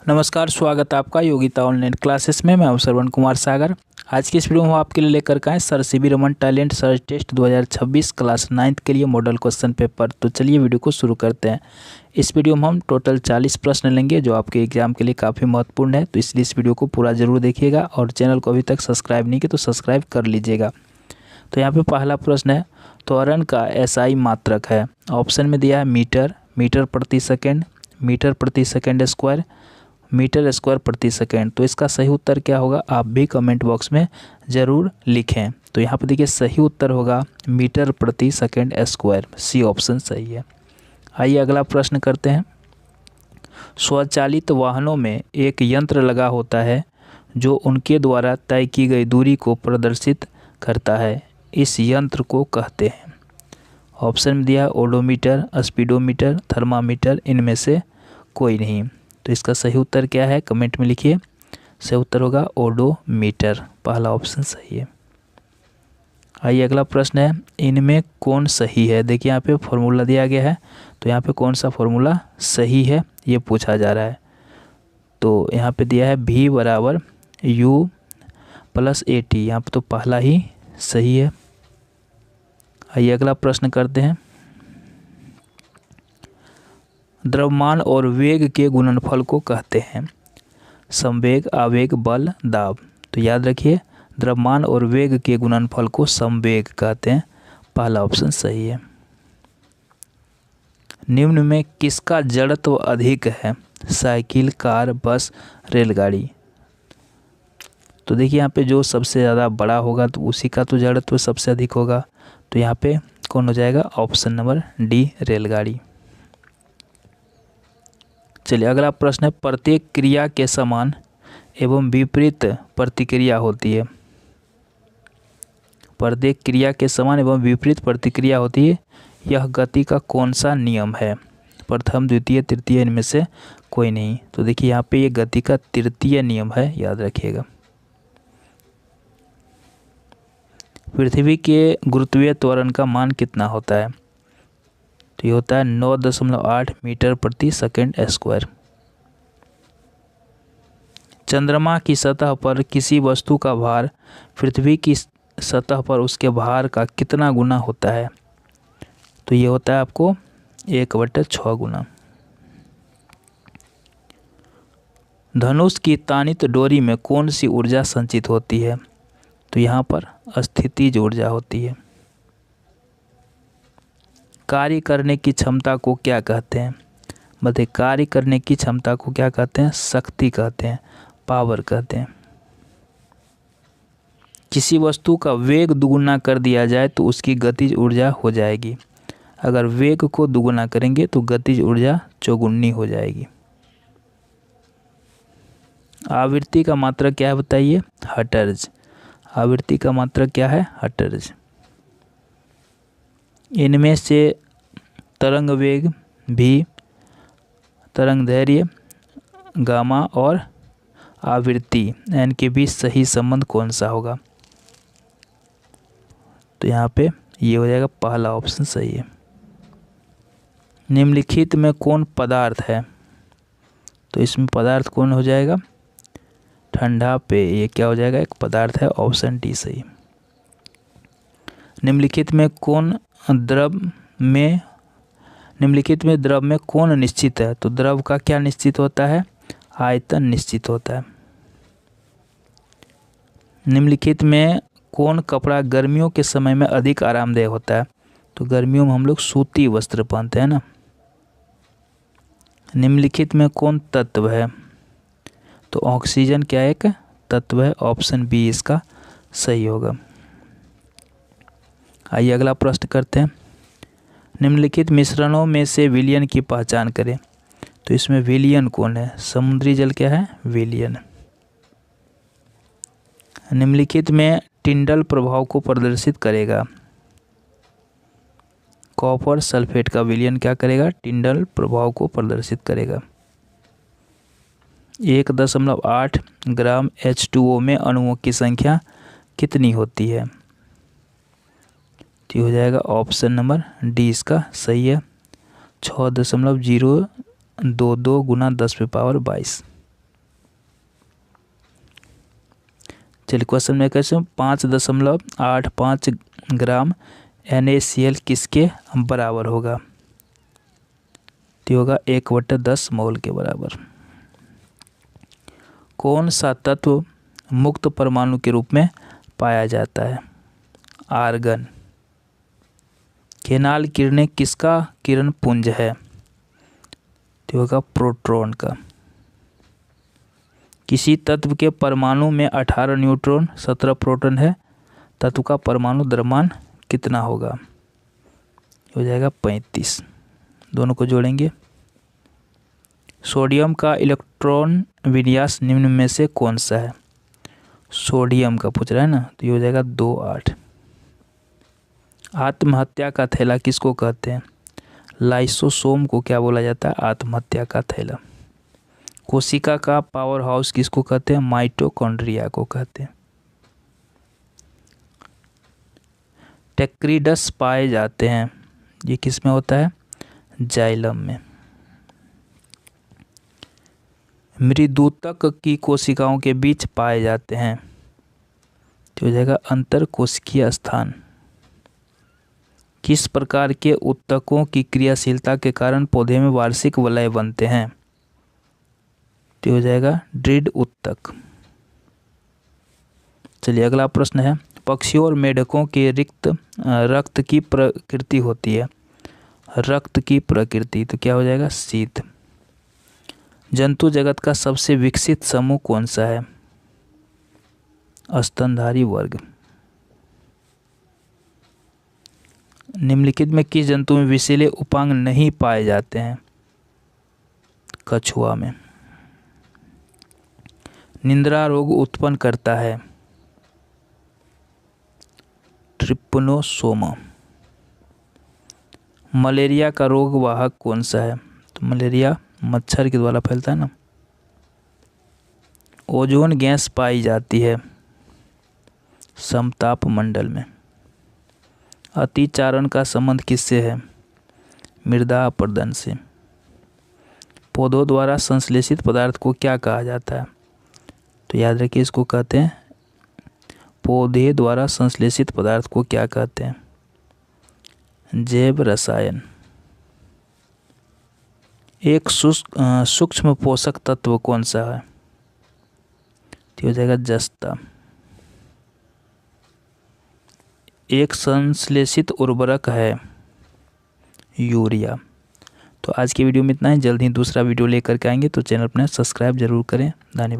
नमस्कार, स्वागत है आपका योगिता ऑनलाइन क्लासेस में। मैं हूं श्रवण कुमार सागर। आज की इस वीडियो में हम आपके लिए लेकर के आए sir C V Raman talent search test 2026 class 9th के लिए मॉडल क्वेश्चन पेपर। तो चलिए वीडियो को शुरू करते हैं। इस वीडियो में हम टोटल 40 प्रश्न लेंगे जो आपके एग्जाम के लिए काफ़ी महत्वपूर्ण है, तो इसलिए इस वीडियो को पूरा जरूर देखिएगा और चैनल को अभी तक सब्सक्राइब नहीं किया तो सब्सक्राइब कर लीजिएगा। तो यहाँ पे पहला प्रश्न है, त्वरण का एसआई मात्रक है। ऑप्शन में दिया है मीटर, मीटर प्रति सेकेंड, मीटर प्रति सेकेंड स्क्वायर, मीटर स्क्वायर प्रति सेकेंड। तो इसका सही उत्तर क्या होगा, आप भी कमेंट बॉक्स में ज़रूर लिखें। तो यहाँ पर देखिए सही उत्तर होगा मीटर प्रति सेकेंड स्क्वायर, सी ऑप्शन सही है। आइए अगला प्रश्न करते हैं। स्वचालित वाहनों में एक यंत्र लगा होता है जो उनके द्वारा तय की गई दूरी को प्रदर्शित करता है। इस यंत्र को कहते हैं। ऑप्शन में दिया ओडोमीटर, स्पीडोमीटर, थर्मामीटर, इनमें से कोई नहीं। तो इसका सही उत्तर क्या है, कमेंट में लिखिए। सही उत्तर होगा ओडोमीटर, पहला ऑप्शन सही है। आइए अगला प्रश्न है, इनमें कौन सही है। देखिए यहाँ पे फॉर्मूला दिया गया है, तो यहाँ पे कौन सा फॉर्मूला सही है ये पूछा जा रहा है। तो यहाँ पे दिया है V बराबर U प्लस AT, यहाँ पे तो पहला ही सही है। आइए अगला प्रश्न करते हैं। द्रव्यमान और वेग के गुणनफल को कहते हैं संवेग, आवेग, बल, दाब। तो याद रखिए द्रव्यमान और वेग के गुणनफल को संवेग कहते हैं, पहला ऑप्शन सही है। निम्न में किसका जड़त्व अधिक है, साइकिल, कार, बस, रेलगाड़ी। तो देखिए यहाँ पे जो सबसे ज़्यादा बड़ा होगा तो उसी का तो जड़त्व सबसे अधिक होगा। तो यहाँ पे कौन हो जाएगा, ऑप्शन नंबर डी, रेलगाड़ी। चलिए अगला प्रश्न है, प्रत्येक क्रिया के समान एवं विपरीत प्रतिक्रिया होती है। प्रत्येक क्रिया के समान एवं विपरीत प्रतिक्रिया होती है, यह गति का कौन सा नियम है। प्रथम, द्वितीय, तृतीय, इनमें से कोई नहीं। तो देखिए यहाँ पे ये गति का तृतीय नियम है, याद रखिएगा। पृथ्वी के गुरुत्वीय त्वरण का मान कितना होता है। तो ये होता है 9.8 मीटर प्रति सेकेंड स्क्वायर। चंद्रमा की सतह पर किसी वस्तु का भार पृथ्वी की सतह पर उसके भार का कितना गुना होता है। तो ये होता है आपको 1/6 गुना। धनुष की तानित डोरी में कौन सी ऊर्जा संचित होती है। तो यहाँ पर स्थितिज ऊर्जा होती है। कार्य करने की क्षमता को क्या कहते हैं। बताइए कार्य करने की क्षमता को क्या कहते हैं, शक्ति कहते हैं, पावर कहते हैं। किसी वस्तु का वेग दुगुना कर दिया जाए तो उसकी गतिज ऊर्जा हो जाएगी। अगर वेग को दुगुना करेंगे तो गतिज ऊर्जा चौगुनी हो जाएगी। आवृत्ति का मात्रक क्या है बताइए, हर्ट्ज। आवृत्ति का मात्रक क्या है, हर्ट्ज। इनमें से तरंग वेग भी, तरंग दैर्घ्य, गामा और आवृत्ति इनके बीच सही संबंध कौन सा होगा। तो यहाँ पे ये हो जाएगा पहला ऑप्शन सही है। निम्नलिखित में कौन पदार्थ है। तो इसमें पदार्थ कौन हो जाएगा, ठंडा पे ये क्या हो जाएगा, एक पदार्थ है, ऑप्शन डी सही। निम्नलिखित में द्रव में कौन निश्चित है। तो द्रव का क्या निश्चित होता है, आयतन निश्चित होता है। निम्नलिखित में कौन कपड़ा गर्मियों के समय में अधिक आरामदेह होता है। तो गर्मियों में हम लोग सूती वस्त्र पहनते हैं ना। निम्नलिखित में कौन तत्व है। तो ऑक्सीजन क्या एक तत्व है, ऑप्शन बी इसका सही होगा। आइए अगला प्रश्न करते हैं। निम्नलिखित मिश्रणों में से विलयन की पहचान करें। तो इसमें विलयन कौन है, समुद्री जल क्या है, विलयन। निम्नलिखित में टिंडल प्रभाव को प्रदर्शित करेगा। कॉपर सल्फेट का विलयन क्या करेगा, टिंडल प्रभाव को प्रदर्शित करेगा। 1.8 ग्राम H2O में अणुओं की संख्या कितनी होती है। तो हो जाएगा ऑप्शन नंबर डी इसका सही है, 6.022 × 10⁻22। चलिए क्वेश्चन में कैसे 5.85 ग्राम NaCl किसके बराबर होगा? तो होगा 1/10 मोल के बराबर। कौन सा तत्व मुक्त परमाणु के रूप में पाया जाता है? आर्गन। केनाल किरणें किसका किरण पुंज है? तो होगा प्रोटॉन का। किसी तत्व के परमाणु में 18 न्यूट्रॉन 17 प्रोटॉन है, तत्व का परमाणु द्रव्यमान कितना होगा? हो जाएगा 35। दोनों को जोड़ेंगे। सोडियम का इलेक्ट्रॉन विन्यास निम्न में से कौन सा है? सोडियम का पूछ रहा है ना, तो ये हो जाएगा 2-8। आत्महत्या का थैला किसको कहते हैं? लाइसोसोम को क्या बोला जाता है? आत्महत्या का थैला। कोशिका का पावर हाउस किसको कहते हैं? माइटोकॉन्ड्रिया को कहते हैं। टेक्रिडस पाए जाते हैं, ये किस में होता है? जाइलम में। मृदुतक की कोशिकाओं के बीच पाए जाते हैं, तो हो जाएगा अंतरकोशिकीय स्थान। किस प्रकार के उत्तकों की क्रियाशीलता के कारण पौधे में वार्षिक वलय बनते हैं? तो हो जाएगा दृढ़ उत्तक। चलिए अगला प्रश्न है, पक्षियों और मेढकों के रक्त की प्रकृति होती है। रक्त की प्रकृति तो क्या हो जाएगा? शीत। जंतु जगत का सबसे विकसित समूह कौन सा है? स्तनधारी वर्ग। निम्नलिखित में किस जंतु में विषैले उपांग नहीं पाए जाते हैं? कछुआ में। निद्रा रोग उत्पन्न करता है? ट्रिपनोसोमा। मलेरिया का रोग वाहक कौन सा है? तो मलेरिया मच्छर के द्वारा फैलता है ना। ओजोन गैस पाई जाती है समताप मंडल में। अतिचारण का संबंध किससे है? मृदा अपरदन से। पौधों द्वारा संश्लेषित पदार्थ को क्या कहा जाता है? तो याद रखिए, इसको कहते हैं पौधे द्वारा संश्लेषित पदार्थ को क्या कहते हैं? जैव रसायन। एक सूक्ष्म पोषक तत्व कौन सा है? तो हो जाएगा जस्ता। एक संश्लेषित उर्वरक है यूरिया। तो आज की वीडियो में इतना ही। जल्द ही दूसरा वीडियो लेकर के आएंगे, तो चैनल अपना सब्सक्राइब जरूर करें। धन्यवाद।